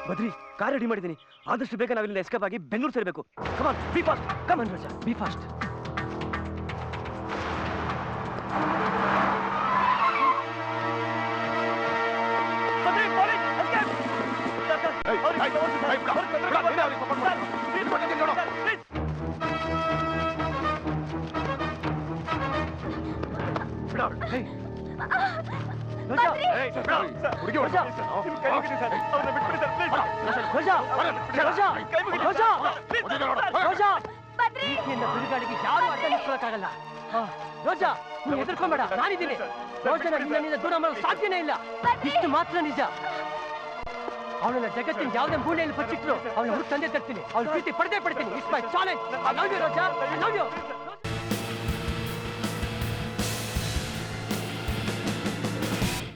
Badri car ready ಮಾಡಿದ್ದೀನಿ. ಆದಷ್ಟು ಬೇಗ ನಾವಿಲ್ಲಿಂದ ಎಸ್ಕೇಪ್ ಆಗಿ ಬೆಂಗಳೂರು ಸೇರಬೇಕು. Come on, be fast. Come on Raja, be fast. Badri, police, escape. ಬಿರುಗಾಳಿಗೆ ಯಾರು ಅಡ್ಡ ನಿಲ್ಸೋಕ್ಕಾಗಲ್ಲ. ರೋಜಾ, ನೀನು ಹೆದರ್ಕೊಂಬೇಡ, ನಾನಿದ್ದೀನಿ. ರೋಜನ ನಿನ್ನಿಂದ ದೂರ ಮಾಡಲು ಸಾಧ್ಯನೇ ಇಲ್ಲ. ಇಷ್ಟು ಮಾತ್ರ ನಿಜ. ಅವಳನ್ನ ಜಗತ್ತಿನ ಯಾವುದೇ ಮೂಲೆಯಲ್ಲಿ ಬಚ್ಚಿಟ್ರು ಅವಳ ಹುಡುಗ ತಂದೆ ತರ್ತೀನಿ. ಅವಳ ಪ್ರೀತಿ ಪಡೆದೇ ಪಡ್ತೀನಿ. It's my challenge. I love you Roja, I love you.